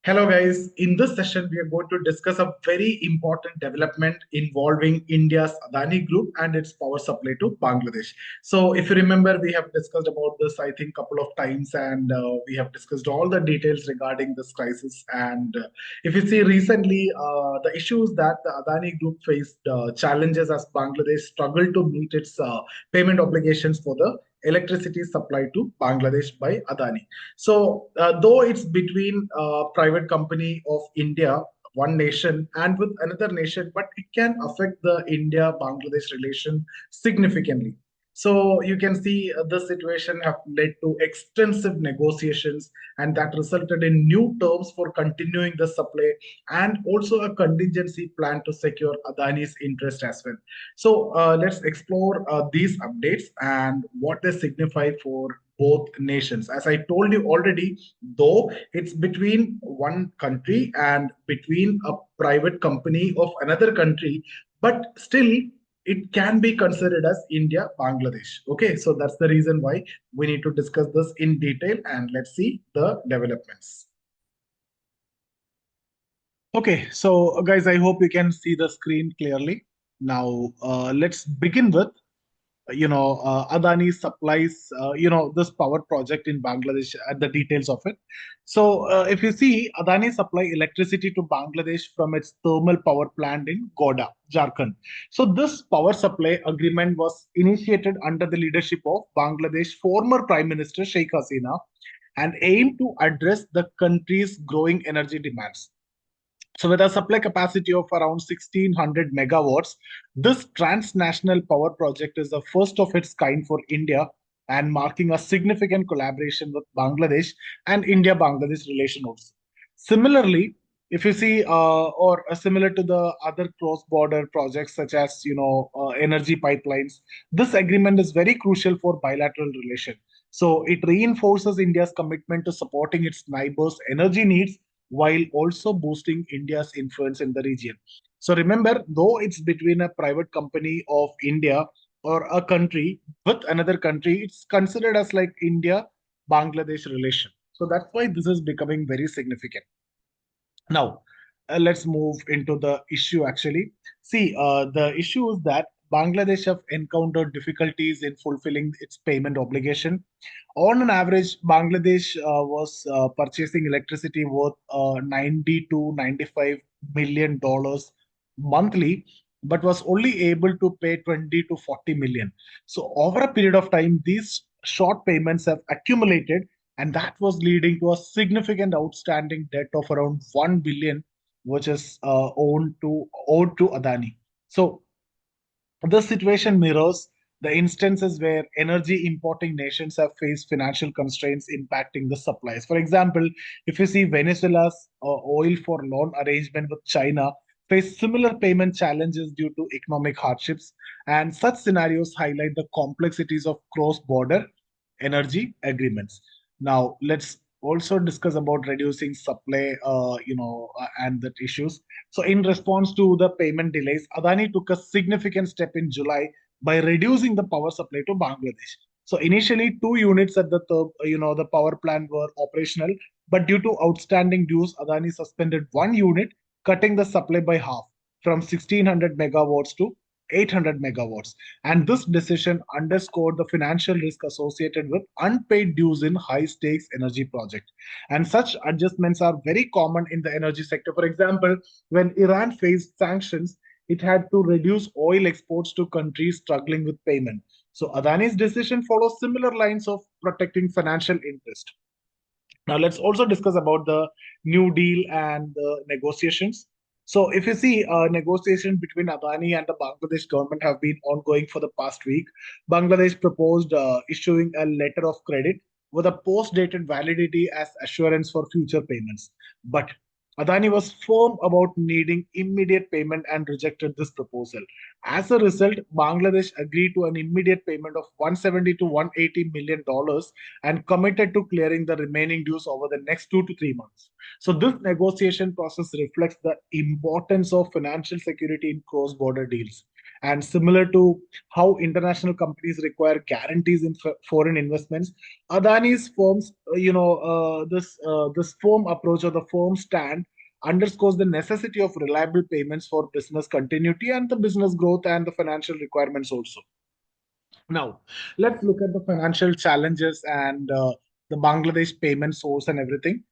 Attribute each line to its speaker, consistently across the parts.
Speaker 1: Hello, guys. In this session, we are going to discuss a very important development involving India's Adani Group and its power supply to Bangladesh. So, if you remember, we have discussed about this, I think, couple of times, and we have discussed all the details regarding this crisis. And if you see recently, the issues that the Adani Group faced challenges as Bangladesh struggled to meet its payment obligations for the electricity supply to Bangladesh by Adani. So, though it's between a private company of India, one nation, and with another nation, but it can affect the India-Bangladesh relation significantly. So you can see the situation have led to extensive negotiations, and that resulted in new terms for continuing the supply, and also a contingency plan to secure Adani's interest as well. So let's explore these updates and what they signify for both nations. As I told you already, though it's between one country and between a private company of another country, but still it can be considered as India, Bangladesh. Okay, so that's the reason why we need to discuss this in detail and let's see the developments. Okay, so guys, I hope you can see the screen clearly. Now, let's begin with Adani supplies this power project in Bangladesh and the details of it. So if you see, Adani supply electricity to Bangladesh from its thermal power plant in Godda, Jharkhand. So this power supply agreement was initiated under the leadership of Bangladesh former Prime Minister Sheikh Hasina and aimed to address the country's growing energy demands. So with a supply capacity of around 1600 megawatts, this transnational power project is the first of its kind for India and marking a significant collaboration with Bangladesh and India-Bangladesh relation also. Similarly, if you see, similar to the other cross-border projects such as energy pipelines, this agreement is very crucial for bilateral relation. So it reinforces India's commitment to supporting its neighbors' energy needs while also boosting India's influence in the region. So remember, though it's between a private company of India or a country with another country, it's considered as like India-Bangladesh relation. So that's why this is becoming very significant. Now, let's move into the issue actually. See, the issue is that Bangladesh have encountered difficulties in fulfilling its payment obligation. On an average, Bangladesh was purchasing electricity worth 90 to 95 million dollars monthly, but was only able to pay 20 to 40 million. So over a period of time, these short payments have accumulated, and that was leading to a significant outstanding debt of around 1 billion, which is owed to Adani. So this situation mirrors the instances where energy importing nations have faced financial constraints impacting the supplies. For example, if you see Venezuela's oil for loan arrangement with China face similar payment challenges due to economic hardships, and such scenarios highlight the complexities of cross-border energy agreements. Now, let's also discuss about reducing supply, and that issues. So, in response to the payment delays, Adani took a significant step in July by reducing the power supply to Bangladesh. So, initially, two units at the power plant were operational, but due to outstanding dues, Adani suspended one unit, cutting the supply by half from 1600 megawatts to 800 megawatts. And this decision underscored the financial risk associated with unpaid dues in high stakes energy projects. And such adjustments are very common in the energy sector. For example, when Iran faced sanctions, it had to reduce oil exports to countries struggling with payment. So Adani's decision follows similar lines of protecting financial interest. Now let's also discuss about the New Deal and the negotiations. So if you see, negotiations between Adani and the Bangladesh government have been ongoing for the past week. Bangladesh proposed issuing a letter of credit with a post-dated validity as assurance for future payments. But Adani was firm about needing immediate payment and rejected this proposal. As a result, Bangladesh agreed to an immediate payment of 170 to 180 million dollars and committed to clearing the remaining dues over the next 2 to 3 months. So, this negotiation process reflects the importance of financial security in cross border deals. And similar to how international companies require guarantees in foreign investments, Adani's firms, this firm approach or the firm stand underscores the necessity of reliable payments for business continuity and the business growth and the financial requirements also. Now, let's look at the financial challenges and the Bangladesh payment source and everything.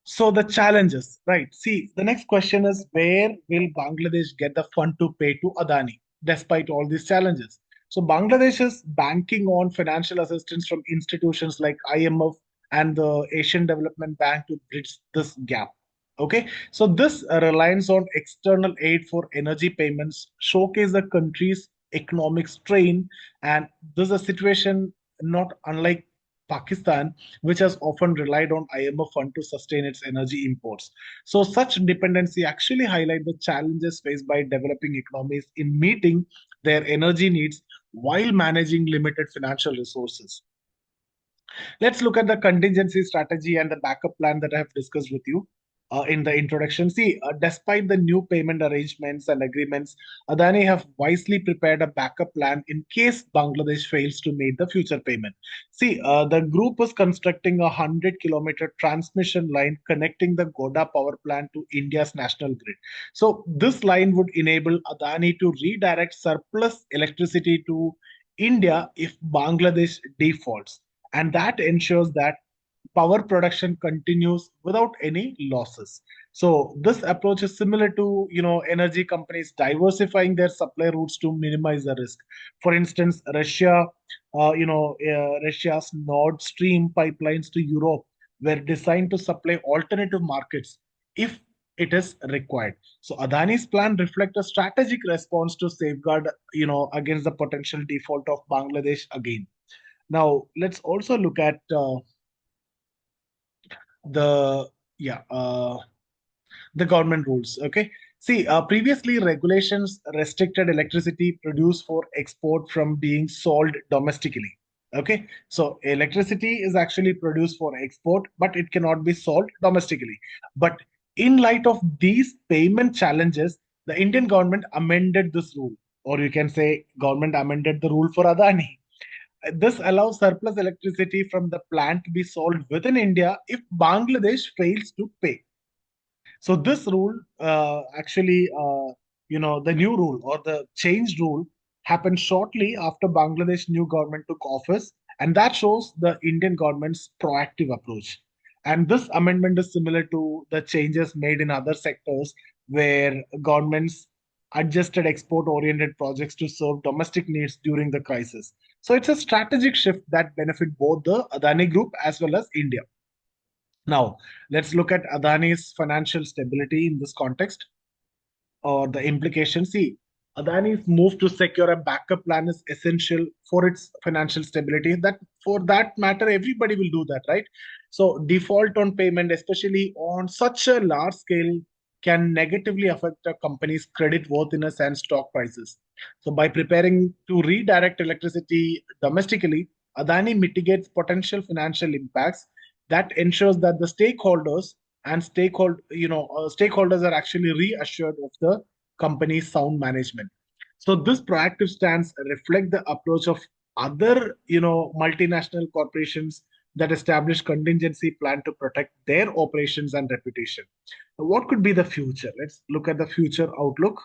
Speaker 1: So the challenges, right? See, the next question is where will Bangladesh get the fund to pay to Adani despite all these challenges? So Bangladesh is banking on financial assistance from institutions like IMF and the Asian Development Bank to bridge this gap. Okay, so this reliance on external aid for energy payments showcase the country's economic strain, and this is a situation not unlike Pakistan, which has often relied on IMF fund to sustain its energy imports. So such dependency actually highlight the challenges faced by developing economies in meeting their energy needs while managing limited financial resources. Let's look at the contingency strategy and the backup plan that I have discussed with you in the introduction. See, despite the new payment arrangements and agreements, Adani have wisely prepared a backup plan in case Bangladesh fails to meet the future payment. See, the group is constructing a 100-kilometer transmission line connecting the Godda power plant to India's national grid. So, this line would enable Adani to redirect surplus electricity to India if Bangladesh defaults, and that ensures that power production continues without any losses. So this approach is similar to energy companies diversifying their supply routes to minimize the risk. For instance, Russia's Nord Stream pipelines to Europe were designed to supply alternative markets if it is required. So Adani's plan reflect a strategic response to safeguard against the potential default of Bangladesh again. Now, let's also look at the yeah the government rules. Okay, see, previously regulations restricted electricity produced for export from being sold domestically. Okay, so electricity is actually produced for export, but it cannot be sold domestically. But in light of these payment challenges, the Indian government amended this rule, or you can say government amended the rule for Adani. This allows surplus electricity from the plant to be sold within India if Bangladesh fails to pay. So this rule the new rule or the changed rule happened shortly after Bangladesh new government took office, and that shows the Indian government's proactive approach. And this amendment is similar to the changes made in other sectors where governments adjusted export-oriented projects to serve domestic needs during the crisis. So it's a strategic shift that benefit both the Adani Group as well as India. Now, let's look at Adani's financial stability in this context or the implications. See, Adani's move to secure a backup plan is essential for its financial stability. That, for that matter, everybody will do that, right? So, default on payment, especially on such a large scale, can negatively affect a company's credit worthiness and stock prices. So, by preparing to redirect electricity domestically, Adani mitigates potential financial impacts that ensures that the stakeholders and stakeholders are actually reassured of the company's sound management. So this proactive stance reflect the approach of other multinational corporations that establish contingency plan to protect their operations and reputation. What could be the future? Let's look at the future outlook.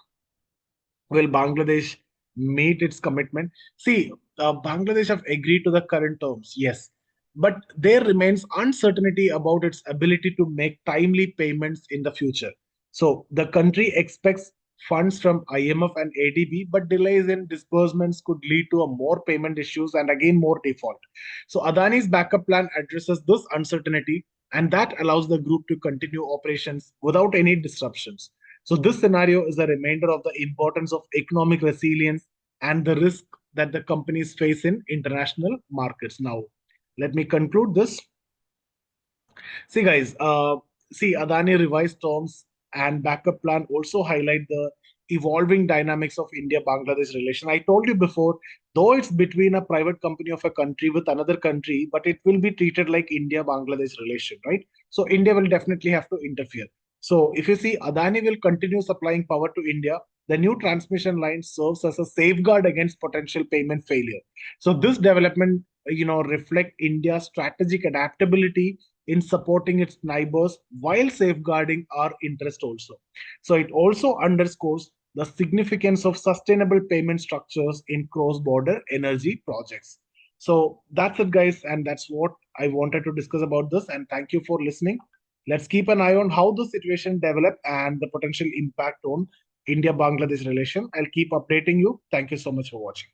Speaker 1: Will Bangladesh meet its commitment? See, Bangladesh have agreed to the current terms, yes, but there remains uncertainty about its ability to make timely payments in the future. So the country expects funds from IMF and ADB, but delays in disbursements could lead to a more payment issues and again more default. So Adani's backup plan addresses this uncertainty, and that allows the group to continue operations without any disruptions. So this scenario is a reminder of the importance of economic resilience and the risk that the companies face in international markets. Now, let me conclude this. See, guys, Adani revised terms and backup plan also highlight the evolving dynamics of India-Bangladesh relation. I told you before, though it's between a private company of a country with another country, but it will be treated like India-Bangladesh relation, right? So India will definitely have to interfere. So if you see, Adani will continue supplying power to India, The new transmission line serves as a safeguard against potential payment failure. So this development, reflect India's strategic adaptability in supporting its neighbors while safeguarding our interest also. So it also underscores the significance of sustainable payment structures in cross-border energy projects. So that's it, guys, and that's what I wanted to discuss about this. And thank you for listening. Let's keep an eye on how the situation develop and the potential impact on India-Bangladesh relation. I'll keep updating you. Thank you so much for watching.